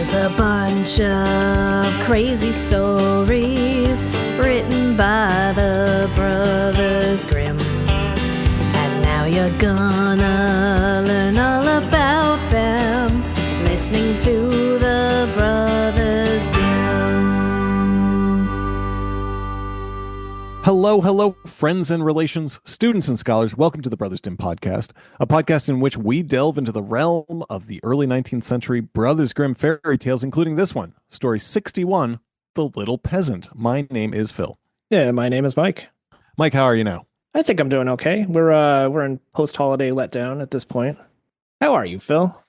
There's a bunch of crazy stories written by the Brothers Grimm. And now you're gonna learn all about them, listening to the Brothers Grimm. Hello, friends and relations, students and scholars. Welcome to the Brothers Grimm podcast, a podcast in which we delve into the realm of the early 19th century Brothers Grimm fairy tales, including this one, story 61, The Little Peasant. My name is Phil. Yeah, my name is Mike. Mike, how are you now? I think I'm doing okay. We're in post-holiday letdown at this point. How are you, Phil?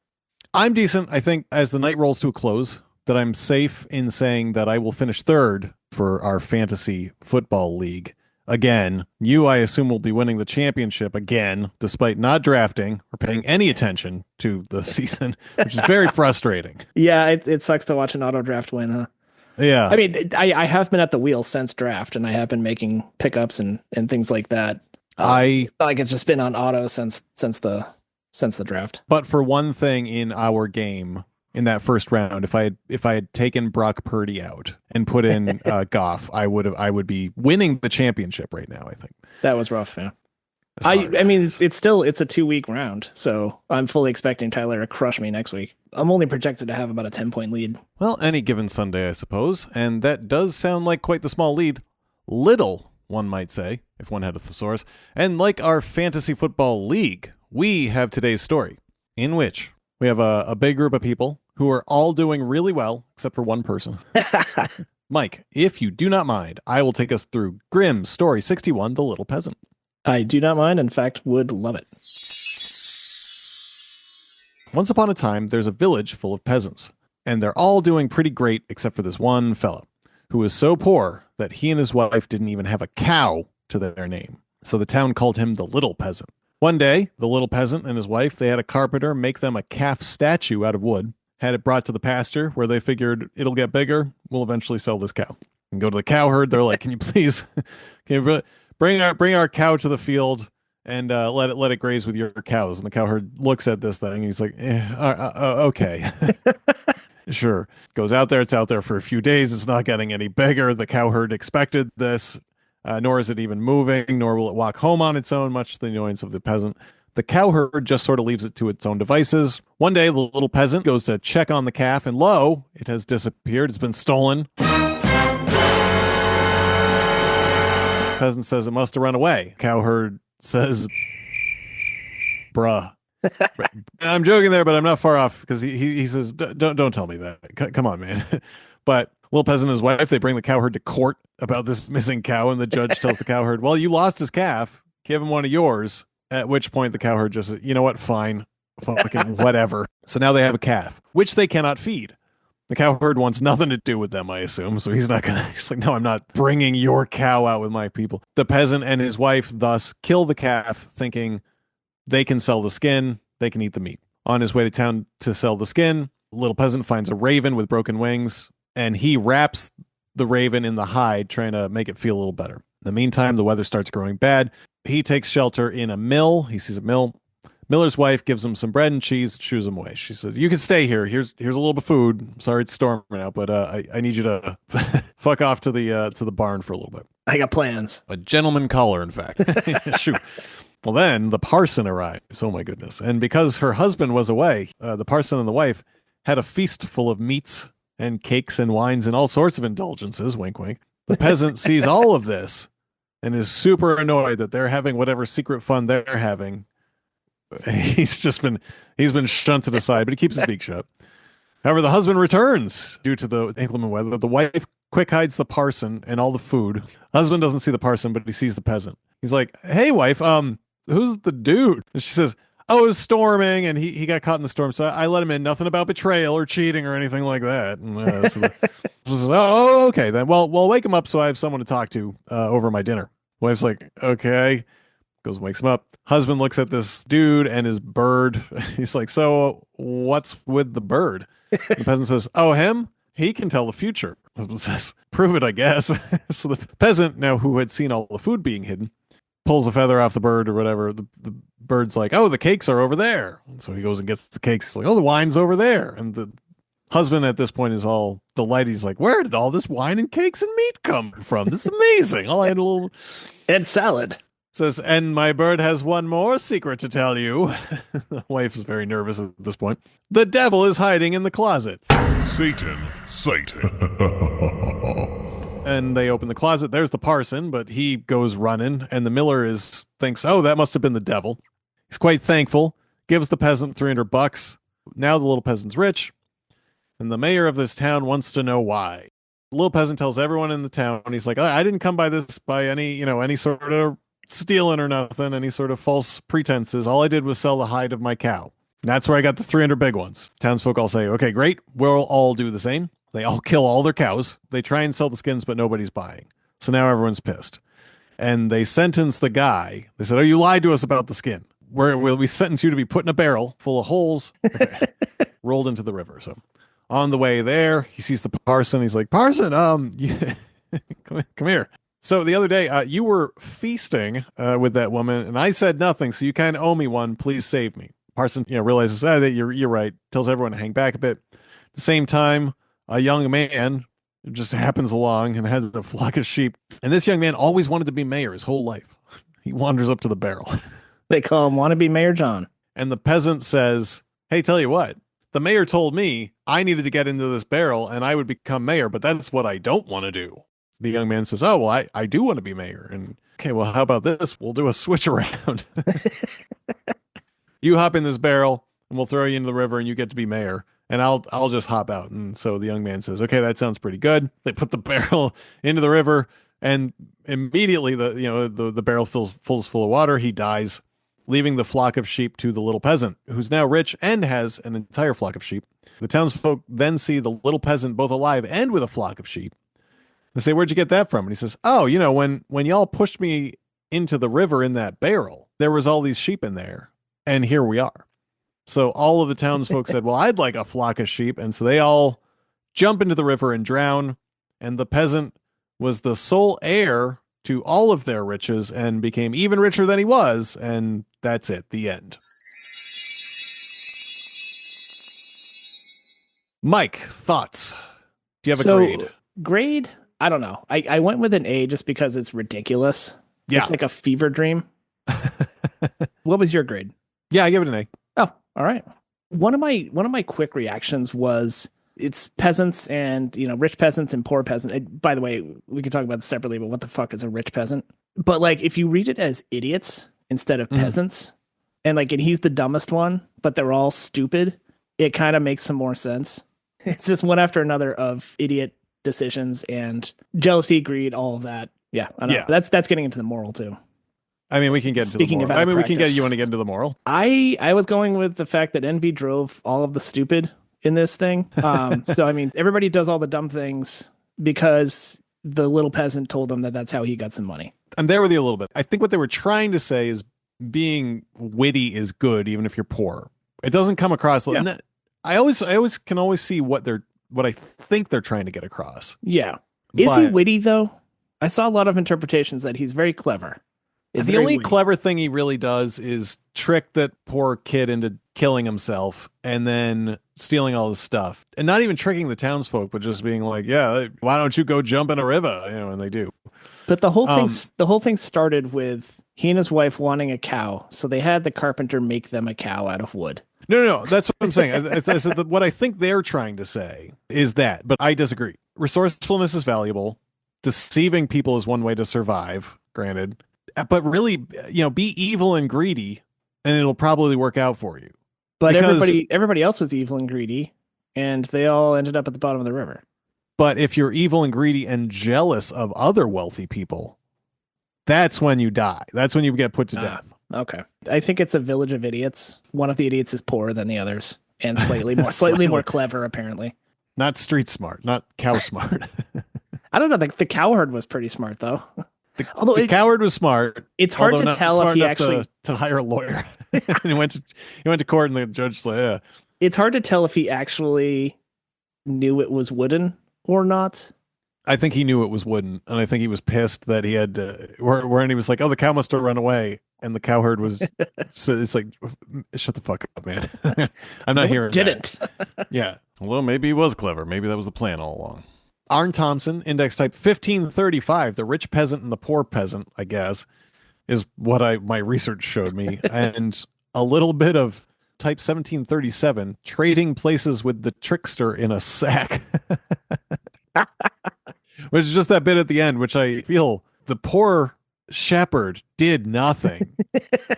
I'm decent. I think as the night rolls to a close, that I'm safe in saying that I will finish third for our fantasy football league. Again, you, I assume, will be winning the championship again, despite not drafting or paying any attention to the season, which is very frustrating. Yeah, it sucks to watch an auto draft win, huh? Yeah. I mean, I have been at the wheel since draft, and I have been making pickups and things like that. It's not like it's just been on auto since the draft. But for one thing in our game, in that first round, if I had taken Brock Purdy out and put in Goff, I would be winning the championship right now, I think. That was rough, yeah. I mean, it's a 2-week round, so I'm fully expecting Tyler to crush me next week. I'm only projected to have about a 10-point lead. Well, any given Sunday, I suppose, and that does sound like quite the small lead. Little, one might say, if one had a thesaurus. And like our fantasy football league, we have today's story, in which we have a big group of people who are all doing really well, except for one person. Mike, if you do not mind, I will take us through Grimm's story 61, The Little Peasant. I do not mind. In fact, would love it. Once upon a time, there's a village full of peasants, and they're all doing pretty great except for this one fella, who is so poor that he and his wife didn't even have a cow to their name. So the town called him the Little Peasant. One day, the Little Peasant and his wife, they had a carpenter make them a calf statue out of wood, had it brought to the pasture where they figured it'll get bigger. We'll eventually sell this cow. And go to the cow herd. They're like, can you please bring our cow to the field and let it graze with your cows? And the cow herd looks at this thing. And he's like, okay, sure. Goes out there. It's out there for a few days. It's not getting any bigger. The cow herd expected this, nor is it even moving, nor will it walk home on its own, much to the annoyance of the peasant. The cow herd just sort of leaves it to its own devices. One day, the little peasant goes to check on the calf, and lo, it has disappeared. It's been stolen. Peasant says it must have run away. Cow herd says, bruh. I'm joking there, but I'm not far off, because he says, don't tell me that. Come on, man. But little peasant and his wife, they bring the cow herd to court about this missing cow, and the judge tells the cow herd, well, you lost his calf. Give him one of yours. At which point the cow herd just says, you know what, fine, fucking whatever. So now they have a calf, which they cannot feed. The cow herd wants nothing to do with them, I assume. So he's like, no, I'm not bringing your cow out with my people. The peasant and his wife thus kill the calf, thinking they can sell the skin, they can eat the meat. On his way to town to sell the skin, little peasant finds a raven with broken wings, and he wraps the raven in the hide, trying to make it feel a little better. In the meantime, the weather starts growing bad. He takes shelter in a mill. He sees a mill. Miller's wife gives him some bread and cheese, shoos him away. She said, you can stay here. Here's a little bit of food. I'm sorry it's storming out, but I need you to fuck off to the barn for a little bit. I got plans. A gentleman caller, in fact. Shoot. Well, then the parson arrives. Oh, my goodness. And because her husband was away, the parson and the wife had a feast full of meats and cakes and wines and all sorts of indulgences. Wink, wink. The peasant sees all of this and is super annoyed that they're having whatever secret fun they're having. He's been shunted aside, but he keeps his beak shut. However, the husband returns due to the inclement weather. The wife quick hides the parson and all the food. Husband doesn't see the parson, but he sees the peasant. He's like, hey, wife, who's the dude? And she says, oh, it was storming, and he got caught in the storm, so I let him in. Nothing about betrayal or cheating or anything like that. And, so oh, okay, then. Well, wake him up so I have someone to talk to over my dinner. Wife's like, okay. Goes and wakes him up. Husband looks at this dude and his bird. He's like, so what's with the bird? The peasant says, oh, him? He can tell the future. Husband says, prove it, I guess. So the peasant, now who had seen all the food being hidden, pulls a feather off the bird or whatever. The bird's like, oh, the cakes are over there. And so he goes and gets the cakes. He's like, oh, the wine's over there. And the Husband at this point is all delighted. He's like, where did all this wine and cakes and meat come from? This is amazing. All I had a little And salad. says, and my bird has one more secret to tell you. The wife is very nervous at this point. The devil is hiding in the closet. Satan. And they open the closet. There's the parson, but he goes running, and the miller thinks, oh, that must have been the devil. He's quite thankful, gives the peasant $300. Now the little peasant's rich, and the mayor of this town wants to know why. The little peasant tells everyone in the town, he's like, I didn't come by this by any sort of stealing or nothing, any sort of false pretenses. All I did was sell the hide of my cow. And that's where I got the 300 big ones. Townsfolk all say, okay, great. We'll all do the same. They all kill all their cows. They try and sell the skins, but nobody's buying. So now everyone's pissed. And they sentence the guy. They said, oh, you lied to us about the skin. We sentence you to be put in a barrel full of holes, rolled into the river. So on the way there, he sees the parson. He's like, Parson, come here. So the other day, you were feasting with that woman, and I said nothing, so you kind of owe me one. Please save me. Parson, realizes that you're right. Tells everyone to hang back a bit. At the same time, a young man just happens along and has a flock of sheep. And this young man always wanted to be mayor his whole life. He wanders up to the barrel. They call him Wannabe Mayor John. And the peasant says, hey, tell you what, the mayor told me I needed to get into this barrel and I would become mayor, but that's what I don't want to do. The young man says, oh, well, I do want to be mayor. And okay, well, how about this? We'll do a switch around. You hop in this barrel and we'll throw you into the river and you get to be mayor. And I'll just hop out. And so the young man says, okay, that sounds pretty good. They put the barrel into the river, and immediately the barrel fills full of water. He dies, leaving the flock of sheep to the little peasant, who's now rich and has an entire flock of sheep. The townsfolk then see the little peasant both alive and with a flock of sheep. They say, where'd you get that from? And he says, oh, when y'all pushed me into the river in that barrel, there was all these sheep in there, and here we are. So all of the townsfolk said, well, I'd like a flock of sheep. And so they all jump into the river and drown. And the peasant was the sole heir to all of their riches and became even richer than he was. And that's it. The end. Mike, thoughts? Do you have a grade? Grade? I don't know. I went with an A just because it's ridiculous. Yeah. It's like a fever dream. What was your grade? Yeah, I give it an A. Oh, all right. One of my quick reactions was it's peasants and rich peasants and poor peasants. By the way, we could talk about this separately, but what the fuck is a rich peasant? But like if you read it as idiots instead of peasants, and he's the dumbest one, but they're all stupid, it kind of makes some more sense. It's just one after another of idiot decisions and jealousy, greed, all of that. Yeah, I know. Yeah. That's getting into the moral too. I mean, we can get into the moral. We can get you want to get into the moral. I was going with the fact that envy drove all of the stupid in this thing. So I mean, everybody does all the dumb things because the little peasant told them that that's how he got some money. I'm there with you a little bit. I think what they were trying to say is being witty is good, even if you're poor. It doesn't come across. Yeah. I always can see what I think they're trying to get across. Yeah. Is he witty though? I saw a lot of interpretations that he's very clever. The only clever thing he really does is trick that poor kid into killing himself and then stealing all his stuff. And not even tricking the townsfolk, but just being like, yeah, why don't you go jump in a river? And they do. But the whole thing started with he and his wife wanting a cow. So they had the carpenter make them a cow out of wood. No, that's what I'm saying. I said that what I think they're trying to say is that, but I disagree. Resourcefulness is valuable. Deceiving people is one way to survive, granted. But really, be evil and greedy, and it'll probably work out for you. But everybody else was evil and greedy, and they all ended up at the bottom of the river. But if you're evil and greedy and jealous of other wealthy people, that's when you die. That's when you get put to death. Okay. I think it's a village of idiots. One of the idiots is poorer than the others, and slightly more clever, apparently. Not street smart, not cow smart. I don't know. The cowherd was pretty smart, though. The coward was smart. It's hard to tell if he actually to hire a lawyer. And he went to court, and the judge said, "Yeah." It's hard to tell if he actually knew it was wooden or not. I think he knew it was wooden, and I think he was pissed that he had and he was like, "Oh, the cow must have run away," and the cowherd was. So it's like, shut the fuck up, man. I'm not hearing. Didn't. Yeah, Although maybe he was clever. Maybe that was the plan all along. Arn Thompson, index type 1535, the rich peasant and the poor peasant, I guess, is what my research showed me. And a little bit of type 1737, trading places with the trickster in a sack. Which is just that bit at the end, which I feel the poor shepherd did nothing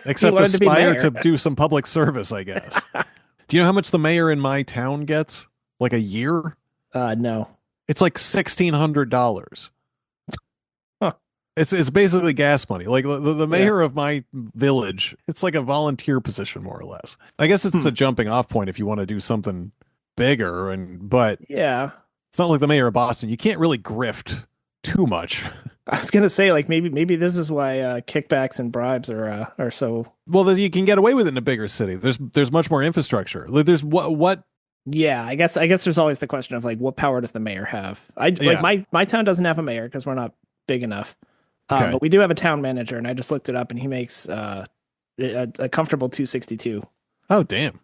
except aspire to do some public service, I guess. Do you know how much the mayor in my town gets? Like a year? No. It's like $1,600. Huh. It's basically gas money. Like the mayor of my village, it's like a volunteer position, more or less. I guess it's a jumping off point if you want to do something bigger, but yeah, it's not like the mayor of Boston. You can't really grift too much. I was gonna say, like, maybe this is why kickbacks and bribes are so well that you can get away with it in a bigger city. There's much more infrastructure. Like, there's what. Yeah, I guess there's always the question of like, what power does the mayor have? Like my town doesn't have a mayor because we're not big enough, but we do have a town manager, and I just looked it up, and he makes a comfortable 262. Oh damn!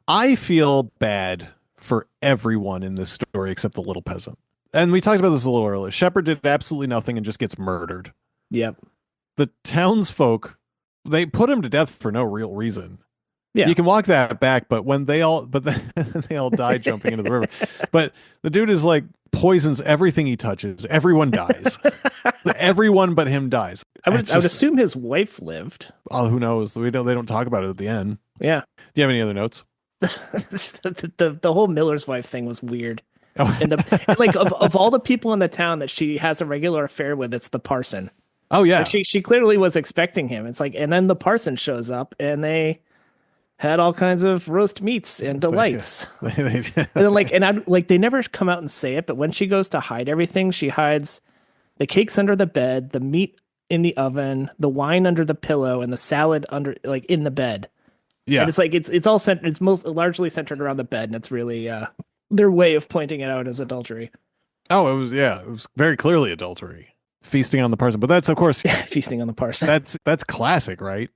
I feel bad for everyone in this story except the little peasant. And we talked about this a little earlier. Shepherd did absolutely nothing and just gets murdered. Yep. The townsfolk, they put him to death for no real reason. Yeah. You can walk that back, but they all die jumping into the river. But the dude is like poisons everything he touches. Everyone dies. Everyone but him dies. I would assume his wife lived. Oh, who knows? They don't talk about it at the end. Yeah. Do you have any other notes? the whole Miller's wife thing was weird. Oh. And like of all the people in the town that she has a regular affair with, it's the parson. Oh yeah. Like she clearly was expecting him. It's like, and then the parson shows up and they had all kinds of roast meats and delights. And then they never come out and say it, but when she goes to hide everything, she hides the cakes under the bed, the meat in the oven, the wine under the pillow, and the salad under in the bed. Yeah. And it's like it's all it's most largely centered around the bed, and it's really their way of pointing it out as adultery. Oh, it was very clearly adultery. Feasting on the parson, but that's of course feasting on the parson. That's classic, right?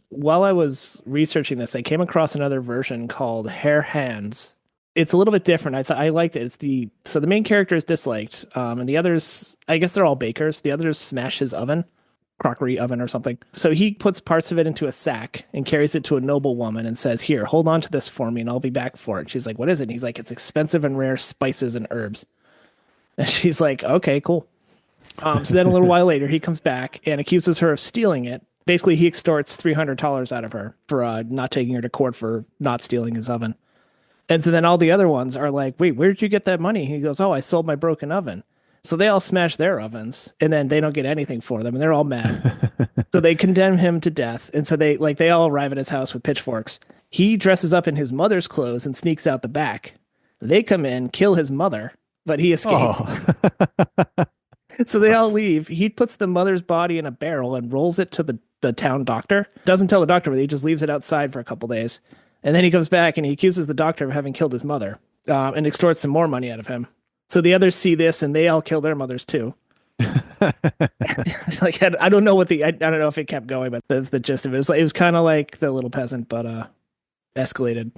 While I was researching this, I came across another version called Hare Hands. It's a little bit different. I liked it. So the main character is disliked, and the others, I guess they're all bakers. The others smash his crockery oven or something. So he puts parts of it into a sack and carries it to a noble woman and says, "Here, hold on to this for me and I'll be back for it." She's like, "What is it?" And he's like, "It's expensive and rare spices and herbs." And she's like, "Okay, cool." So then a little while later, he comes back and accuses her of stealing it. Basically, he extorts $300 out of her for not taking her to court for not stealing his oven. And so then all the other ones are like, "Wait, where did you get that money?" He goes, "Oh, I sold my broken oven." So they all smash their ovens, and then they don't get anything for them, and they're all mad. So they condemn him to death, and so they all arrive at his house with pitchforks. He dresses up in his mother's clothes and sneaks out the back. They come in, kill his mother, but he escapes. Oh. So they all leave. He puts the mother's body in a barrel and rolls it to the town doctor. Doesn't tell the doctor, but he just leaves it outside for a couple days. And then he comes back and he accuses the doctor of having killed his mother and extorts some more money out of him. So the others see this and they all kill their mothers too. Like I don't know I don't know if it kept going, but that's the gist of it. It was kind of like The Little Peasant, but escalated.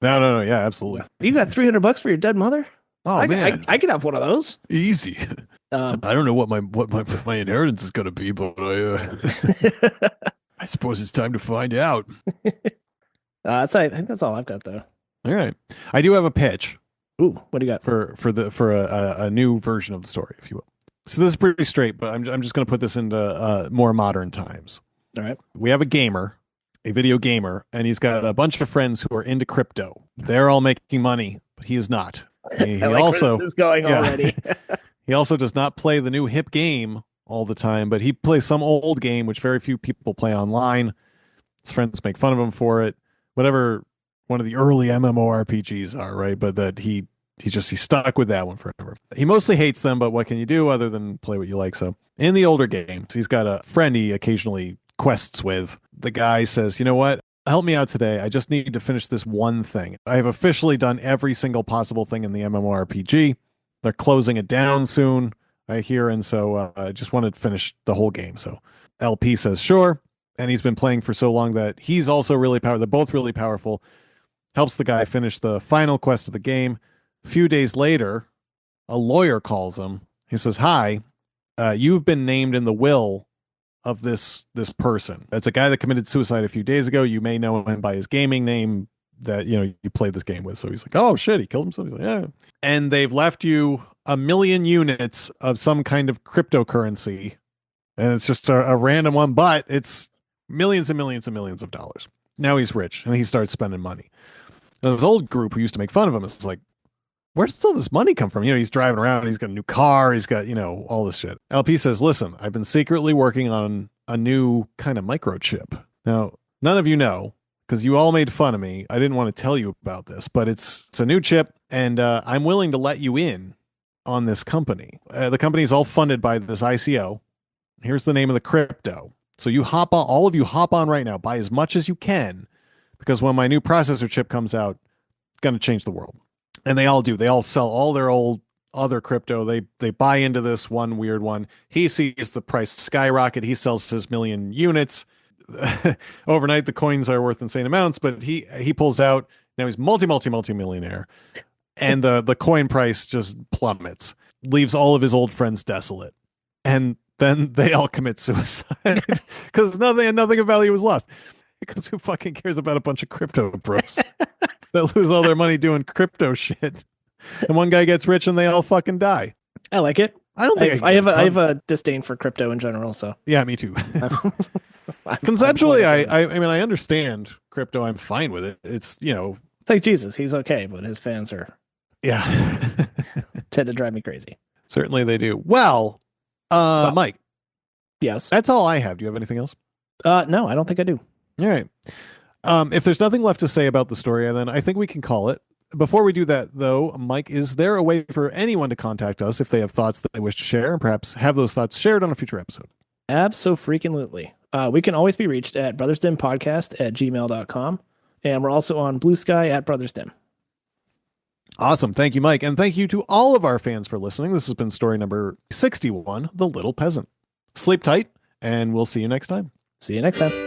No, yeah, absolutely. You got $300 for your dead mother? Oh man, I could have one of those. Easy. I don't know what my inheritance is going to be, but I suppose it's time to find out. I think that's all I've got though. All right, I do have a pitch. Ooh, what do you got for a new version of the story, if you will? So this is pretty straight, but I'm just going to put this into more modern times. All right, we have a video gamer, and he's got a bunch of friends who are into crypto. They're all making money, but he is not. He also where this is going already. He also does not play the new hip game all the time, but he plays some old game which very few people play online. His friends make fun of him for it. Whatever one of the early MMORPGs are, right? But that he's stuck with that one forever. He mostly hates them, but what can you do other than play what you like? So in the older games, he's got a friend he occasionally quests with. The guy says, "You know what? Help me out today. I just need to finish this one thing. I have officially done every single possible thing in the MMORPG. They're closing it down soon, I hear, and so I just wanted to finish the whole game." So LP says, "Sure." And he's been playing for so long that he's also really powerful. They're both really powerful. Helps the guy finish the final quest of the game. A few days later, a lawyer calls him. He says, "Hi, you've been named in the will of this person. It's a guy that committed suicide a few days ago. You may know him by his gaming name that you played this game with." So he's like, "Oh shit, he killed himself." He's like, "Yeah." And they've left you 1,000,000 units of some kind of cryptocurrency, and it's just a random one, but it's millions and millions and millions of dollars. Now he's rich, and he starts spending money. Now, this old group who used to make fun of him is like, where's all this money come from? He's driving around, he's got a new car, he's got, all this shit. LP says, "Listen, I've been secretly working on a new kind of microchip." Now, none of you know, because you all made fun of me. I didn't want to tell you about this, but it's a new chip, and I'm willing to let you in on this company. The company's all funded by this ICO. Here's the name of the crypto. So you hop on, all of you hop on right now, buy as much as you can, because when my new processor chip comes out, it's going to change the world. And they all do. They all sell all their old other crypto. They buy into this one weird one. He sees the price skyrocket. He sells his 1,000,000 units. Overnight, the coins are worth insane amounts, but he pulls out. Now he's multi-millionaire. And the coin price just plummets, leaves all of his old friends desolate. And then they all commit suicide because nothing of value was lost. Because who fucking cares about a bunch of crypto bros that lose all their money doing crypto shit? And one guy gets rich and they all fucking die. I like it. I don't think I have a disdain for crypto in general. So yeah, me too. Conceptually, I mean, I understand crypto. I'm fine with it. It's it's like Jesus. He's okay, but his fans are tend to drive me crazy. Certainly they do. Well, Mike. Yes. That's all I have. Do you have anything else? No, I don't think I do. All right. If there's nothing left to say about the story, then I think we can call it. Before we do that, though, Mike, is there a way for anyone to contact us if they have thoughts that they wish to share and perhaps have those thoughts shared on a future episode? Abso-freaking-lutely. We can always be reached at brothersdimpodcast@gmail.com. And we're also on Blue Sky at brothersdim. Awesome. Thank you, Mike. And thank you to all of our fans for listening. This has been story number 61, The Little Peasant. Sleep tight, and we'll see you next time. See you next time.